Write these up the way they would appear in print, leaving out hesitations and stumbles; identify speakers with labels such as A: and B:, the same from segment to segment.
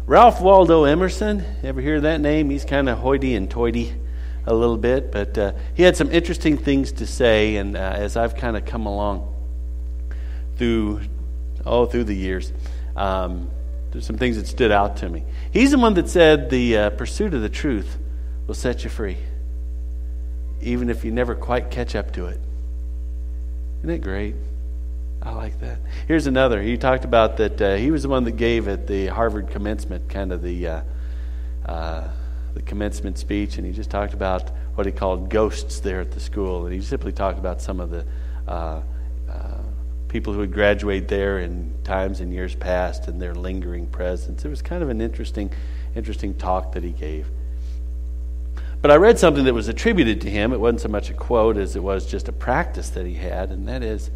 A: Ralph Waldo Emerson, ever hear that name? He's kind of hoity and toity a little bit, but he had some interesting things to say, and as I've kind of come along through the years, there's some things that stood out to me. He's the one that said the pursuit of the truth will set you free, even if you never quite catch up to it. Isn't it great? I like that. Here's another. He talked about that he was the one that gave at the Harvard commencement, kind of the commencement speech, and he just talked about what he called ghosts there at the school, and he simply talked about some of the people who had graduated there in times and years past and their lingering presence. It was kind of an interesting talk that he gave. But I read something that was attributed to him. It wasn't so much a quote as it was just a practice that he had, and that is,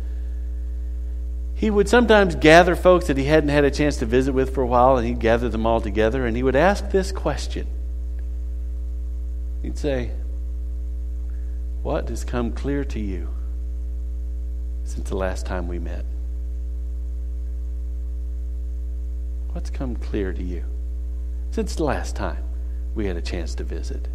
A: he would sometimes gather folks that he hadn't had a chance to visit with for a while, and he'd gather them all together, and he would ask this question. He'd say, "What has come clear to you since the last time we met? What's come clear to you since the last time we had a chance to visit?"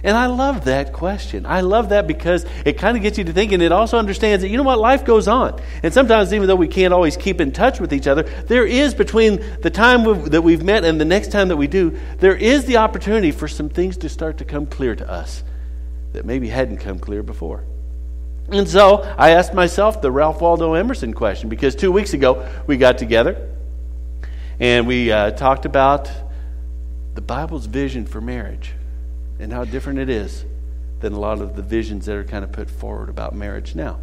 A: And I love that question. I love that because it kind of gets you to thinking. It also understands that, you know what, life goes on. And sometimes, even though we can't always keep in touch with each other, there is, between the time that we've met and the next time that we do, there is the opportunity for some things to start to come clear to us that maybe hadn't come clear before. And so I asked myself the Ralph Waldo Emerson question, because 2 weeks ago we got together and we talked about the Bible's vision for marriage and how different it is than a lot of the visions that are kind of put forward about marriage now.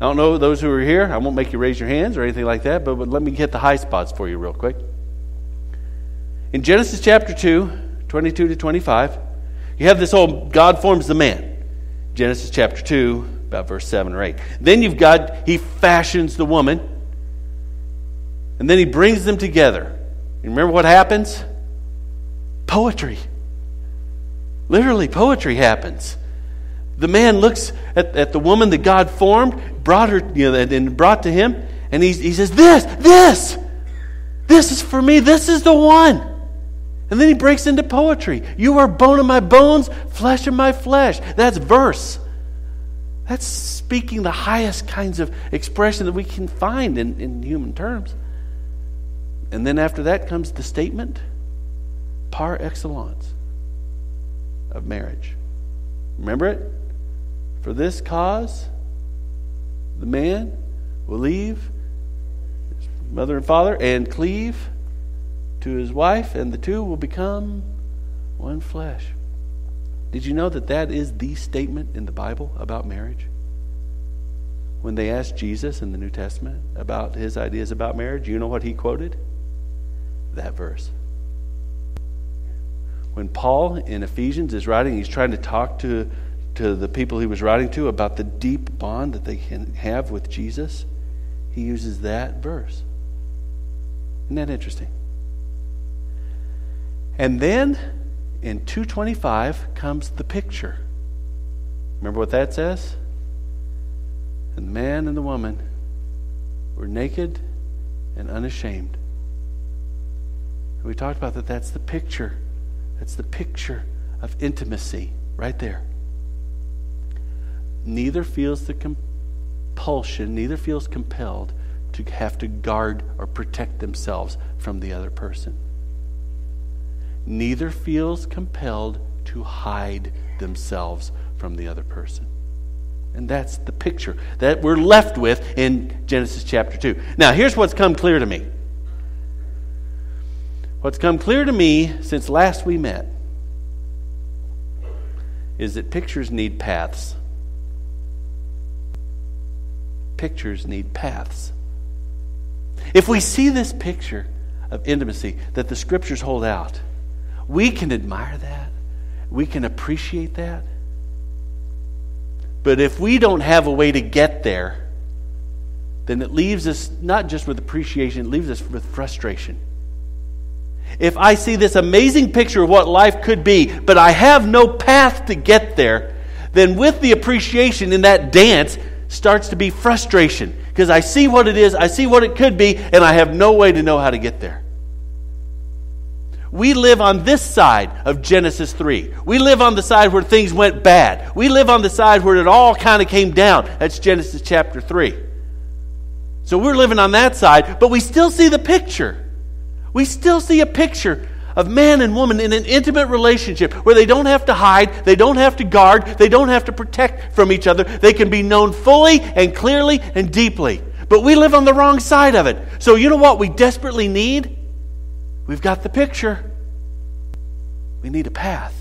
A: I don't know those who are here. I won't make you raise your hands or anything like that, but let me hit the high spots for you real quick. In Genesis chapter 2, 22 to 25, you have this whole God forms the man. Genesis chapter 2, about verse 7 or 8. Then you've got, he fashions the woman, and then he brings them together. You remember what happens? Poetry. Literally, poetry happens. The man looks at the woman that God formed, brought her, and brought to him, and he says, This is for me. This is the one. And then he breaks into poetry. You are bone of my bones, flesh of my flesh. That's verse. That's speaking the highest kinds of expression that we can find in human terms. And then after that comes the statement par excellence of marriage. Remember it? For this cause, the man will leave his mother and father and cleave to his wife, and the two will become one flesh. Did you know that is the statement in the Bible about marriage? When they asked Jesus in the New Testament about his ideas about marriage, you know what he quoted? That verse. When Paul in Ephesians is writing, he's trying to talk to the people he was writing to about the deep bond that they can have with Jesus. He uses that verse. Isn't that interesting? And then in 2:25 comes the picture. Remember what that says? And the man and the woman were naked and unashamed. And we talked about that. That's the picture. That's the picture of intimacy right there. Neither feels the compulsion, neither feels compelled to have to guard or protect themselves from the other person. Neither feels compelled to hide themselves from the other person. And that's the picture that we're left with in Genesis chapter 2. Now, here's what's come clear to me. What's come clear to me since last we met is that pictures need paths. Pictures need paths. If we see this picture of intimacy that the Scriptures hold out, we can admire that. We can appreciate that. But if we don't have a way to get there, then it leaves us not just with appreciation, it leaves us with frustration. If I see this amazing picture of what life could be, but I have no path to get there, then with the appreciation in that dance starts to be frustration. Because I see what it is, I see what it could be, and I have no way to know how to get there. We live on this side of Genesis 3. We live on the side where things went bad. We live on the side where it all kind of came down. That's Genesis chapter 3. So we're living on that side, but we still see the picture. We still see a picture of man and woman in an intimate relationship where they don't have to hide, they don't have to guard, they don't have to protect from each other. They can be known fully and clearly and deeply. But we live on the wrong side of it. So you know what we desperately need? We've got the picture. We need a path.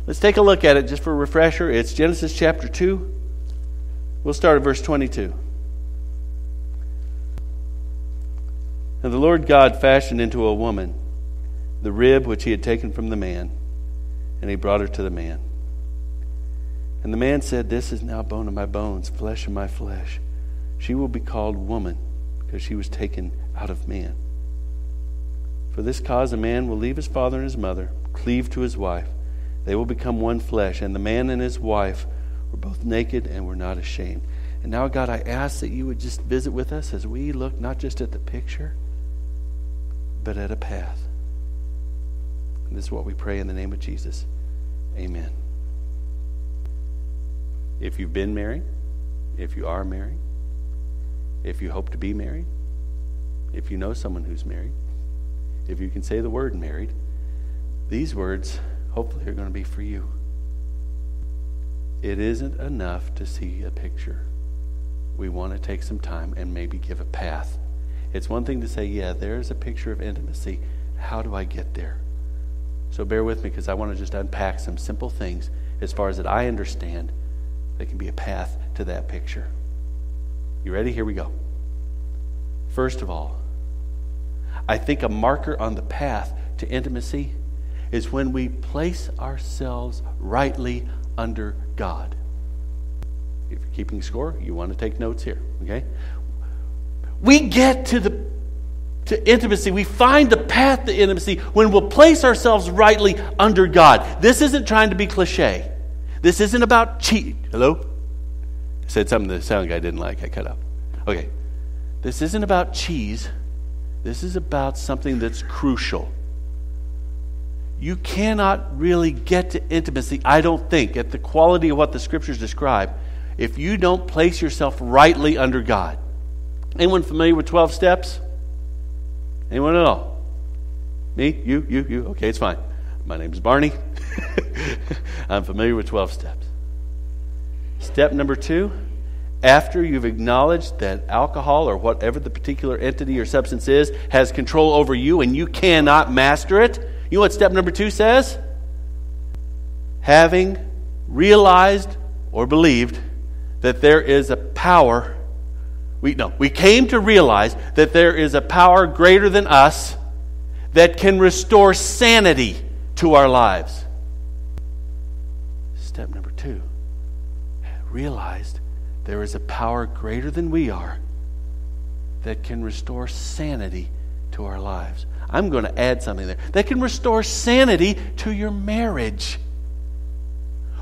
A: Let's take a look at it just for a refresher. It's Genesis chapter 2. We'll start at verse 22. And the Lord God fashioned into a woman the rib which he had taken from the man, and he brought her to the man. And the man said, "This is now bone of my bones, flesh of my flesh. She will be called woman, because she was taken out of man. For this cause a man will leave his father and his mother, cleave to his wife. They will become one flesh. And the man and his wife were both naked and were not ashamed." And now, God, I ask that you would just visit with us as we look not just at the picture, but at a path. And this is what we pray in the name of Jesus. Amen. If you've been married, if you are married, if you hope to be married, if you know someone who's married, if you can say the word married, these words hopefully are going to be for you. It isn't enough to see a picture. We want to take some time and maybe give a path. It's one thing to say, yeah, there's a picture of intimacy. How do I get there? So bear with me, because I want to just unpack some simple things as far as that I understand that can be a path to that picture. You ready? Here we go. First of all, I think a marker on the path to intimacy is when we place ourselves rightly under God. If you're keeping score, you want to take notes here, okay? We get to intimacy. We find the path to intimacy when we'll place ourselves rightly under God. This isn't trying to be cliche. This isn't about cheat. Hello? I said something the sound guy didn't like. I cut out. Okay. This isn't about cheese. This is about something that's crucial. You cannot really get to intimacy, I don't think, at the quality of what the Scriptures describe, if you don't place yourself rightly under God. Anyone familiar with 12 steps? Anyone at all? Me? You? Okay, it's fine. My name is Barney. I'm familiar with 12 steps. Step number 2, after you've acknowledged that alcohol or whatever the particular entity or substance is has control over you and you cannot master it, you know what step number 2 says? Having realized or believed that there is a power, we came to realize that there is a power greater than us that can restore sanity to our lives. Step number 2, realized there is a power greater than we are that can restore sanity to our lives. I'm going to add something there. That can restore sanity to your marriage.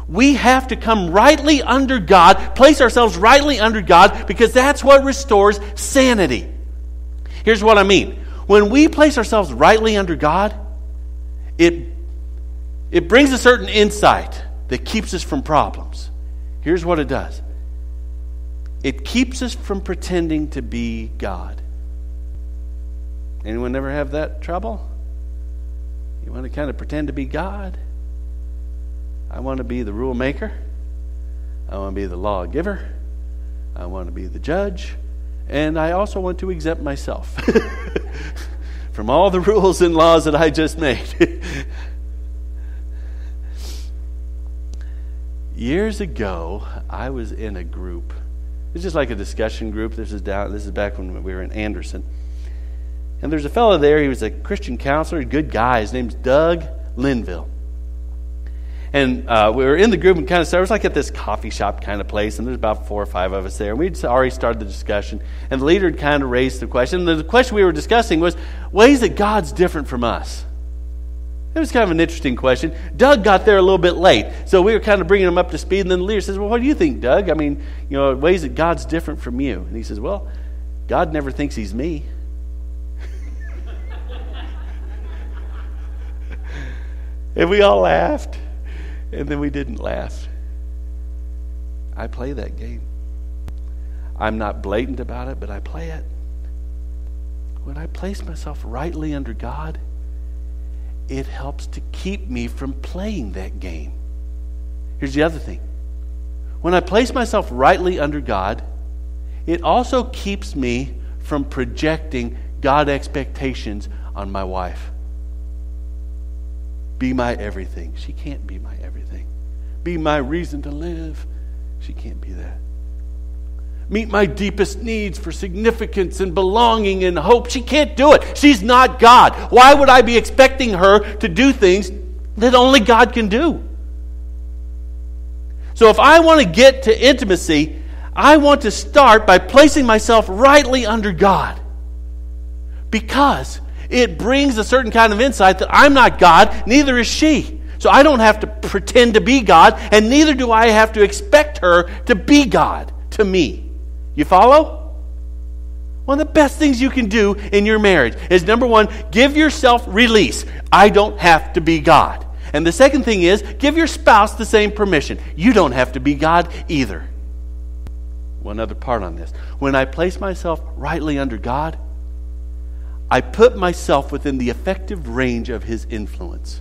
A: We have to come rightly under God, place ourselves rightly under God, because that's what restores sanity. Here's what I mean. When we place ourselves rightly under God, it brings a certain insight that keeps us from problems. Here's what it does. It keeps us from pretending to be God. Anyone ever have that trouble? You want to kind of pretend to be God? I want to be the rule maker. I want to be the lawgiver. I want to be the judge. And I also want to exempt myself from all the rules and laws that I just made. Years ago, I was in a group. It's just like a discussion group. This is back when we were in Anderson. And there's a fellow there. He was a Christian counselor, a good guy. His name's Doug Linville. And we were in the group and kind of started. It was like at this coffee shop kind of place, and there's about 4 or 5 of us there. And we'd already started the discussion, and the leader had kind of raised the question. And the question we were discussing was ways that God's different from us. It was kind of an interesting question. Doug got there a little bit late, so we were kind of bringing him up to speed. And then the leader says, "Well, what do you think, Doug? I mean, ways that God's different from you." And he says, "Well, God never thinks He's me." And we all laughed. And then we didn't laugh. I play that game. I'm not blatant about it, but I play it. When I place myself rightly under God, it helps to keep me from playing that game. Here's the other thing. When I place myself rightly under God, it also keeps me from projecting God expectations on my wife. Be my everything. She can't be my everything. Be my reason to live. She can't be that. Meet my deepest needs for significance and belonging and hope. She can't do it. She's not God. Why would I be expecting her to do things that only God can do? So if I want to get to intimacy, I want to start by placing myself rightly under God. Because it brings a certain kind of insight that I'm not God, neither is she. So I don't have to pretend to be God, and neither do I have to expect her to be God to me. You follow? One of the best things you can do in your marriage is, number one, give yourself release. I don't have to be God. And the second thing is, give your spouse the same permission. You don't have to be God either. One other part on this. When I place myself rightly under God, I put myself within the effective range of His influence.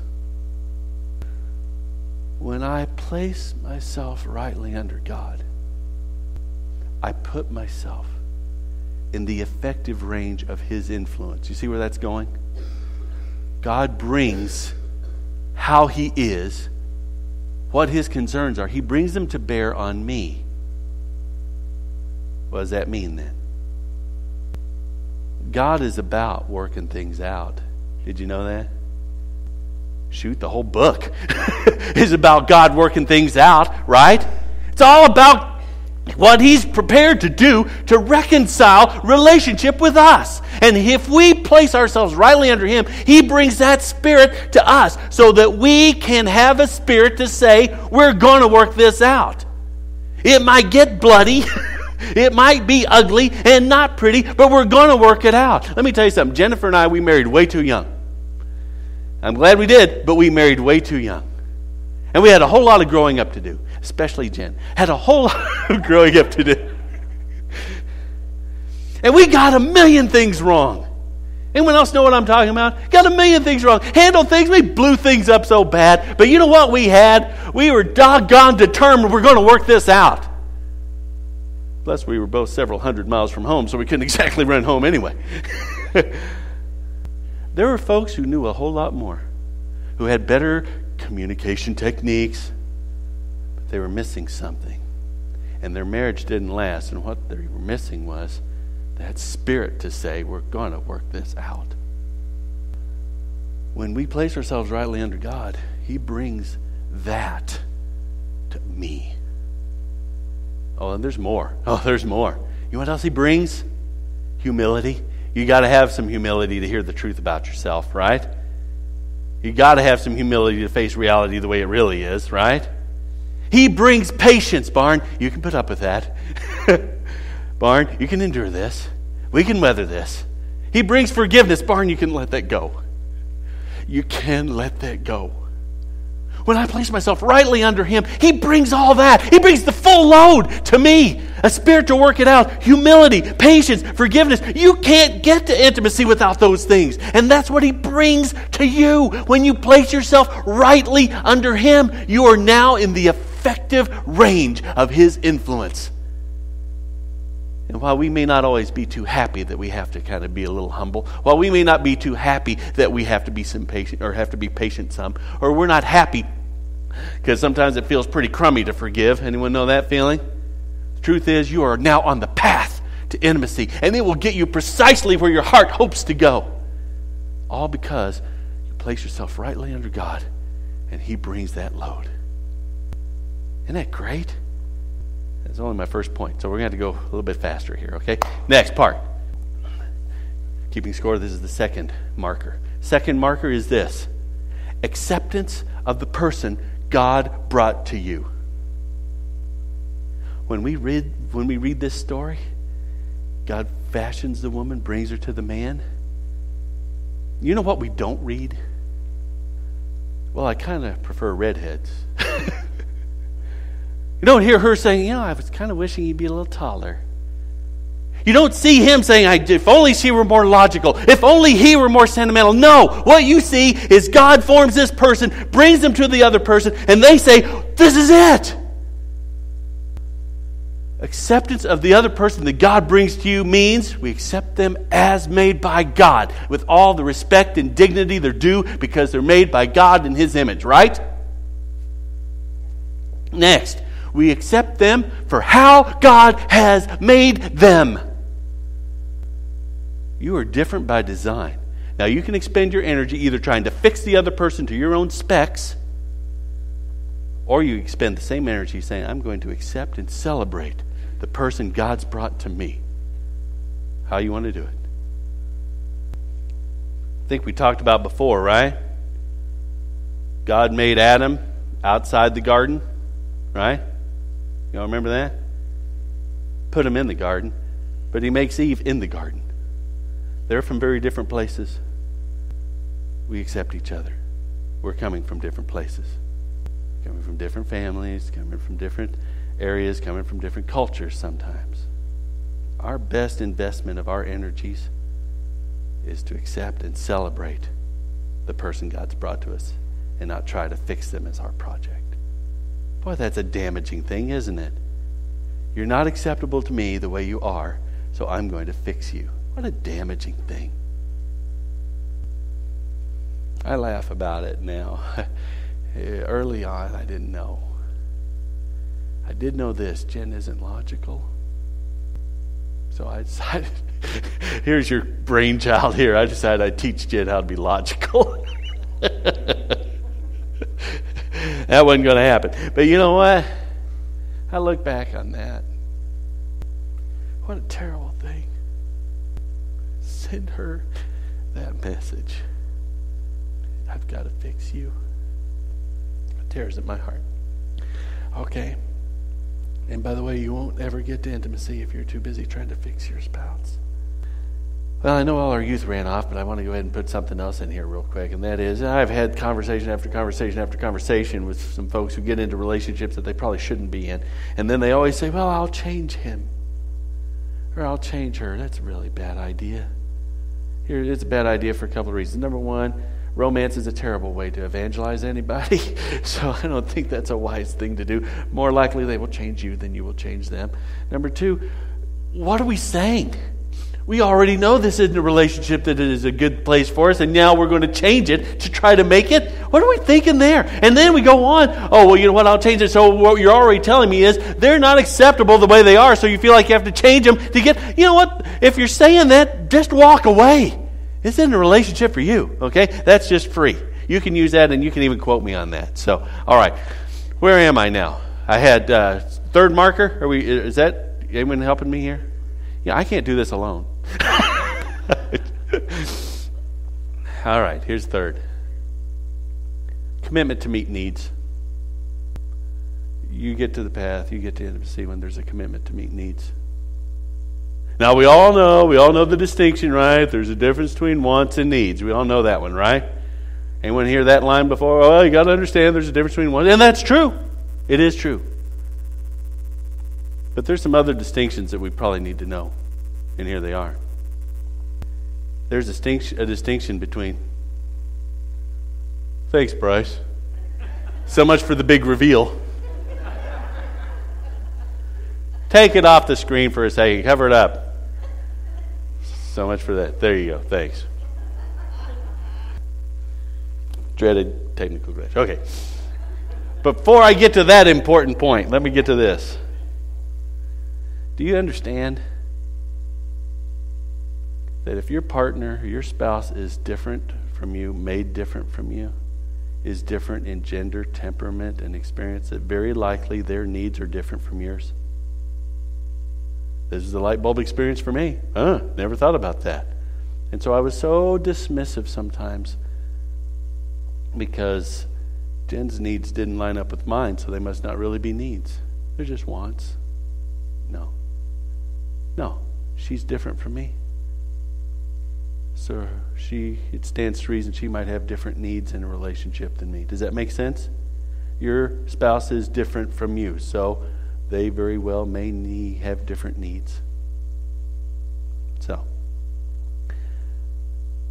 A: When I place myself rightly under God, I put myself in the effective range of His influence. You see where that's going? God brings how He is, what His concerns are. He brings them to bear on me. What does that mean then? God is about working things out. Did you know that? Shoot, the whole book is about God working things out, right? It's all about what He's prepared to do to reconcile relationship with us. And if we place ourselves rightly under Him, He brings that Spirit to us so that we can have a spirit to say, we're going to work this out. It might get bloody. It might be ugly and not pretty, but we're going to work it out. Let me tell you something. Jennifer and I, we married way too young. I'm glad we did, but we married way too young. And we had a whole lot of growing up to do, especially Jen. Had a whole lot of growing up to do. And we got a million things wrong. Anyone else know what I'm talking about? Got a million things wrong. Handled things, we blew things up so bad. But you know what we had? We were doggone determined we're going to work this out. Plus, we were both several hundred miles from home, so we couldn't exactly run home anyway. There were folks who knew a whole lot more, who had better communication techniques, but they were missing something. And their marriage didn't last, and what they were missing was that spirit to say, we're going to work this out. When we place ourselves rightly under God, He brings that to me. Oh, and there's more. Oh, there's more. You know what else He brings? Humility. You got to have some humility to hear the truth about yourself, right? You got to have some humility to face reality the way it really is, right? He brings patience, Barn. You can put up with that. Barn, you can endure this. We can weather this. He brings forgiveness. Barn, you can let that go. You can let that go. When I place myself rightly under Him, He brings all that. He brings the full load to me. A spirit to work it out. Humility, patience, forgiveness. You can't get to intimacy without those things. And that's what He brings to you. When you place yourself rightly under Him, you are now in the effective range of His influence. And while we may not always be too happy that we have to kind of be a little humble, while we may not be too happy that we have to be some patient or have to be patient some, or we're not happy because sometimes it feels pretty crummy to forgive. Anyone know that feeling? The truth is, you are now on the path to intimacy, and it will get you precisely where your heart hopes to go. All because you place yourself rightly under God, and He brings that load. Isn't that great? That's only my first point, so we're going to have to go a little bit faster here, okay? Next part. Keeping score, this is the second marker. Second marker is this: acceptance of the person God brought to you. When we read this story, God fashions the woman, brings her to the man. You know what we don't read? well, I kind of prefer redheads. You don't hear her saying, I was kind of wishing he'd be a little taller. You don't see him saying, if only she were more logical. If only he were more sentimental. No, what you see is God forms this person, brings them to the other person, and they say, this is it. Acceptance of the other person that God brings to you means we accept them as made by God, with all the respect and dignity they're due because they're made by God in His image, right? Next, we accept them for how God has made them. You are different by design. Now, you can expend your energy either trying to fix the other person to your own specs, or you expend the same energy saying, I'm going to accept and celebrate the person God's brought to me. How you want to do it? I think we talked about before, right? God made Adam outside the garden, right? You all remember that? Put him in the garden, but He makes Eve in the garden. They're from very different places. We accept each other. We're coming from different places. Coming from different families, coming from different areas, coming from different cultures sometimes. Our best investment of our energies is to accept and celebrate the person God's brought to us and not try to fix them as our project. Boy, that's a damaging thing, isn't it? You're not acceptable to me the way you are, so I'm going to fix you. What a damaging thing. I laugh about it now. Early on, I didn't know. I did know this. Jen isn't logical. So I decided, here's your brainchild here. I decided I'd teach Jen how to be logical. That wasn't going to happen. But you know what? I look back on that. What a terrible thing. Send her that message. I've got to fix you. It tears at my heart. Okay. And by the way, you won't ever get to intimacy if you're too busy trying to fix your spouse. Well, I know all our youth ran off, but I want to go ahead and put something else in here real quick, and that is, I've had conversation after conversation after conversation with some folks who get into relationships that they probably shouldn't be in, and then they always say, well, I'll change him, or I'll change her. That's a really bad idea. Here, it's a bad idea for a couple of reasons. Number one, romance is a terrible way to evangelize anybody, so I don't think that's a wise thing to do. More likely they will change you than you will change them. Number two, what are we saying? We already know this isn't a relationship that is a good place for us, and now we're going to change it to try to make it? What are we thinking there? And then we go on, oh, well, you know what, I'll change it. So what you're already telling me is they're not acceptable the way they are, so you feel like you have to change them to get, you know what, if you're saying that, just walk away. This isn't a relationship for you, okay? That's just free. You can use that, and you can even quote me on that. So, all right, where am I now? I had third marker. Is that anyone helping me here? Yeah, I can't do this alone. All right, here's third. Commitment to meet needs. You get to the path, you get to intimacy when there's a commitment to meet needs. Now, we all know the distinction, right? There's a difference between wants and needs. We all know that one, right? Anyone hear that line before? Well, you got to understand there's a difference between wants. And that's true. It is true. But there's some other distinctions that we probably need to know. And here they are. There's a distinction between... Thanks, Bryce. So much for the big reveal. Take it off the screen for a second. Cover it up. So much for that. There you go. Thanks. Dreaded technical glitch. Okay. Before I get to that important point, let me get to this. Do you understand that if your partner or your spouse is different from you, made different from you, is different in gender, temperament, and experience, that very likely their needs are different from yours? This is a light bulb experience for me. Never thought about that. And so I was so dismissive sometimes because Jen's needs didn't line up with mine, so they must not really be needs. They're just wants. No, she's different from me. So it stands to reason she might have different needs in a relationship than me. Does that make sense? Your spouse is different from you, so they very well may have different needs. So,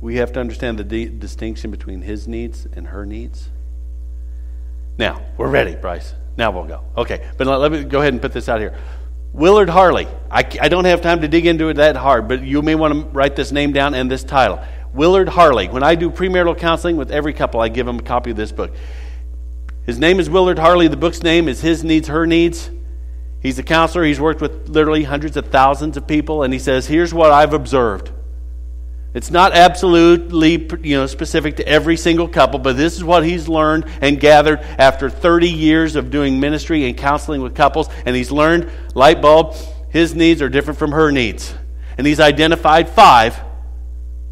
A: we have to understand the distinction between his needs and her needs. Now, we're ready, Bryce. Now we'll go. Okay, but let me go ahead and put this out here. Willard Harley. I don't have time to dig into it that hard, but you may want to write this name down and this title. Willard Harley. When I do premarital counseling with every couple, I give them a copy of this book. His name is Willard Harley. The book's name is His Needs, Her Needs. He's a counselor. He's worked with literally hundreds of thousands of people, and he says, here's what I've observed. It's not absolutely specific to every single couple, but this is what he's learned and gathered after 30 years of doing ministry and counseling with couples. And he's learned, light bulb, his needs are different from her needs. And he's identified 5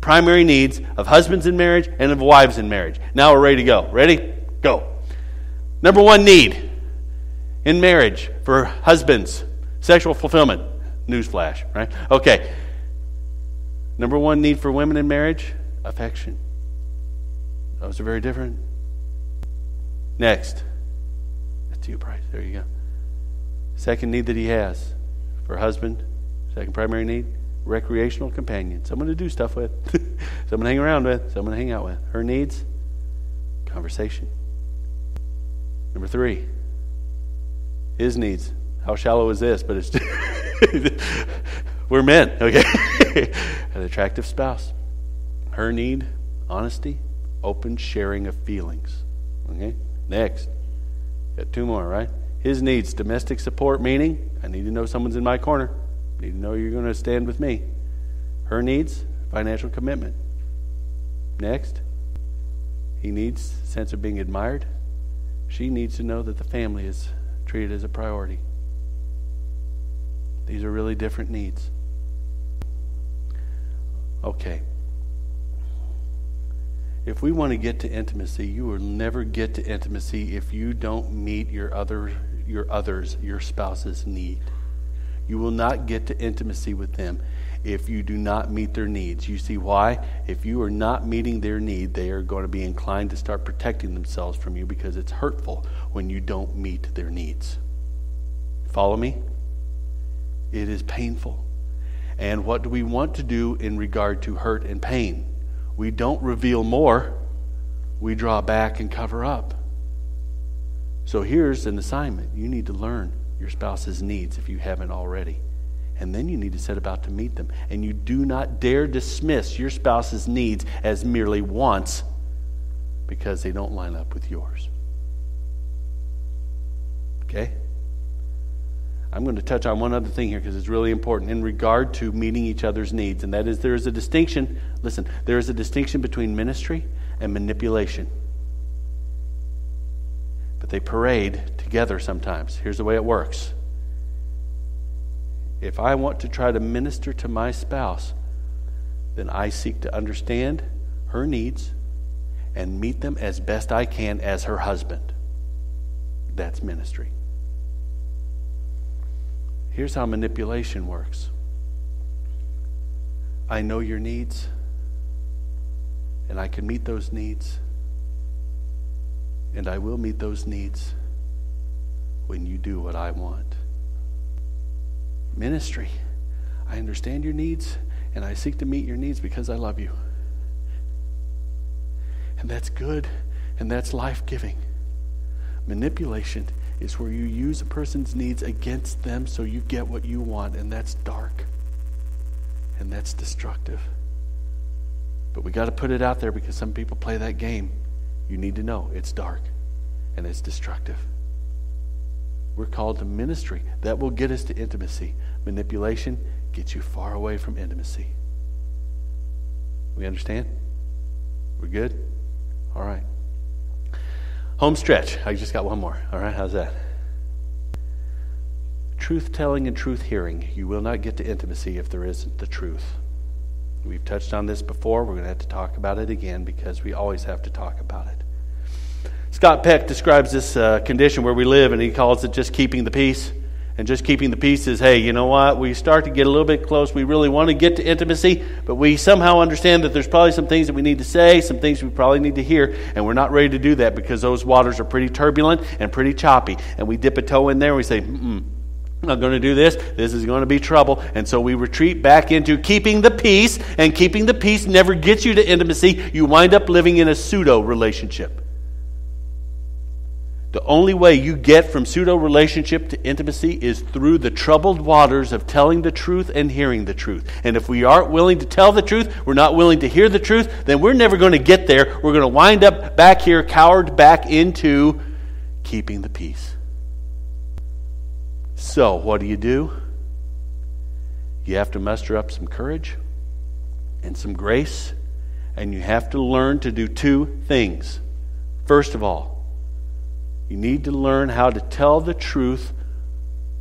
A: primary needs of husbands in marriage and of wives in marriage. Now we're ready to go. Ready? Go. Number 1 need in marriage for husbands, sexual fulfillment. Newsflash, right? Okay. Number 1 need for women in marriage, affection. Those are very different. Next. That's you, Bryce. There you go. Second need that he has for husband, second primary need, recreational companion. Someone to do stuff with. Someone to hang around with. Someone to hang out with. Her needs, conversation. Number 3, his needs. How shallow is this? But it's we're men, okay? An attractive spouse. Her need, honesty, open sharing of feelings. Okay? Next. Got 2 more, right? His needs, domestic support, meaning I need to know someone's in my corner. I need to know you're going to stand with me. Her needs, financial commitment. Next. He needs a sense of being admired. She needs to know that the family is treated as a priority. These are really different needs. Okay. If we want to get to intimacy, you will never get to intimacy if you don't meet your spouse's need. You will not get to intimacy with them if you do not meet their needs. You see why? If you are not meeting their need, they are going to be inclined to start protecting themselves from you because it's hurtful when you don't meet their needs. Follow me? It is painful. And what do we want to do in regard to hurt and pain? We don't reveal more. We draw back and cover up. So here's an assignment. You need to learn your spouse's needs if you haven't already. And then you need to set about to meet them. And you do not dare dismiss your spouse's needs as merely wants because they don't line up with yours. Okay? I'm going to touch on one other thing here because it's really important in regard to meeting each other's needs. And that is there is a distinction. Listen, there is a distinction between ministry and manipulation. But they parade together sometimes. Here's the way it works. If I want to try to minister to my spouse, then I seek to understand her needs and meet them as best I can as her husband. That's ministry. Here's how manipulation works. I know your needs, and I can meet those needs, and I will meet those needs when you do what I want. Ministry. I understand your needs, and I seek to meet your needs because I love you. And that's good, and that's life-giving. Manipulation is where you use a person's needs against them so you get what you want, and that's dark. And that's destructive. But we got to put it out there because some people play that game. You need to know it's dark and it's destructive. We're called to ministry. That will get us to intimacy. Manipulation gets you far away from intimacy. We understand? We're good? All right. Home stretch. I just got one more. All right, how's that? Truth-telling and truth-hearing. You will not get to intimacy if there isn't the truth. We've touched on this before. We're going to have to talk about it again because we always have to talk about it. Scott Peck describes this condition where we live, and he calls it just keeping the peace. And just keeping the peace is, hey, you know what? We start to get a little bit close. We really want to get to intimacy, but we somehow understand that there's probably some things that we need to say, some things we probably need to hear, and we're not ready to do that because those waters are pretty turbulent and pretty choppy. And we dip a toe in there and we say, I'm not going to do this. This is going to be trouble. And so we retreat back into keeping the peace, and keeping the peace never gets you to intimacy. You wind up living in a pseudo relationship. The only way you get from pseudo relationship to intimacy is through the troubled waters of telling the truth and hearing the truth. And if we aren't willing to tell the truth, we're not willing to hear the truth, then we're never going to get there. We're going to wind up back here, cowered back into keeping the peace. So, what do? You have to muster up some courage and some grace, and you have to learn to do two things. First of all, you need to learn how to tell the truth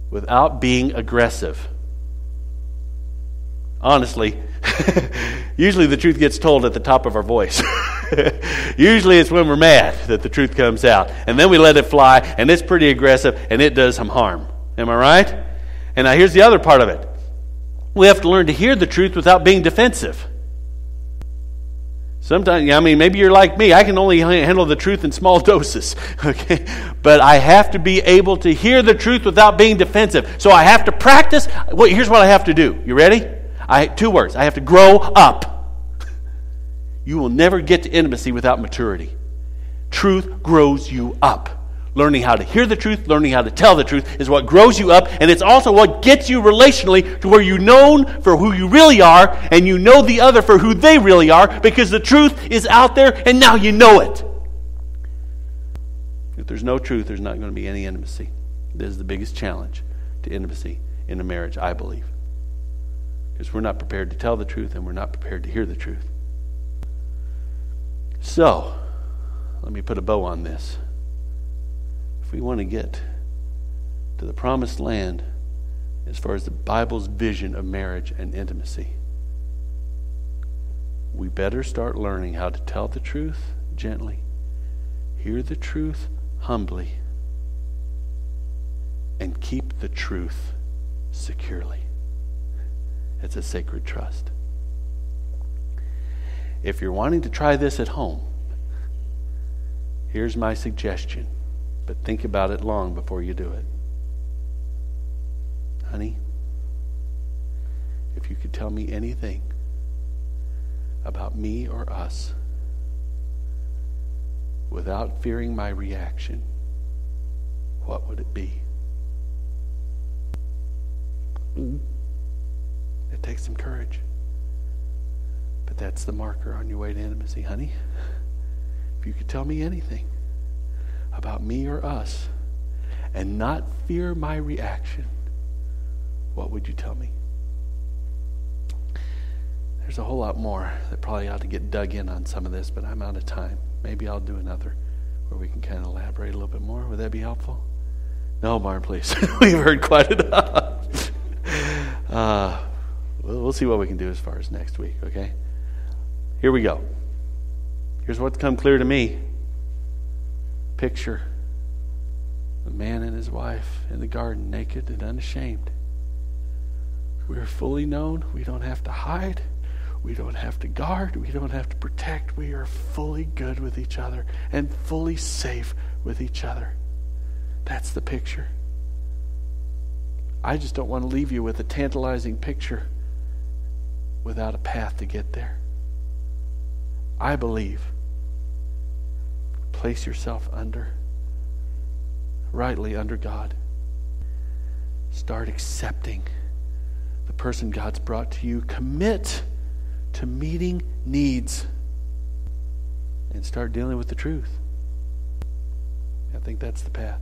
A: without being aggressive. Honestly, usually the truth gets told at the top of our voice. Usually it's when we're mad that the truth comes out. And then we let it fly, and it's pretty aggressive, and it does some harm. Am I right? And now here's the other part of it. We have to learn to hear the truth without being defensive. Sometimes, maybe you're like me. I can only handle the truth in small doses, okay? But I have to be able to hear the truth without being defensive. So I have to practice. Here's what I have to do. You ready? Two words. I have to grow up. You will never get to intimacy without maturity. Truth grows you up. Learning how to hear the truth, learning how to tell the truth is what grows you up, and it's also what gets you relationally to where you're known for who you really are, and you know the other for who they really are, because the truth is out there, and now you know it. If there's no truth, there's not going to be any intimacy. This is the biggest challenge to intimacy in a marriage, I believe. Because we're not prepared to tell the truth, and we're not prepared to hear the truth. So, let me put a bow on this. If we want to get to the promised land as far as the Bible's vision of marriage and intimacy, we better start learning how to tell the truth gently, hear the truth humbly, and keep the truth securely. It's a sacred trust. If you're wanting to try this at home, here's my suggestion. But think about it long before you do it. Honey, if you could tell me anything about me or us without fearing my reaction, what would it be? It takes some courage. But that's the marker on your way to intimacy, honey. If you could tell me anything about me or us and not fear my reaction, what would you tell me? There's a whole lot more that probably ought to get dug in on some of this, but I'm out of time. Maybe I'll do another where we can kind of elaborate a little bit more. Would that be helpful? No, Barn, please. We've heard quite enough. We'll see what we can do as far as next week, okay? Here we go. Here's what's come clear to me. Picture the man and his wife in the garden, naked and unashamed. We are fully known. We don't have to hide. We don't have to guard. We don't have to protect. We are fully good with each other and fully safe with each other. That's the picture. I just don't want to leave you with a tantalizing picture without a path to get there. I believe. Place yourself rightly under God. Start accepting the person God's brought to you. Commit to meeting needs and start dealing with the truth. I think that's the path.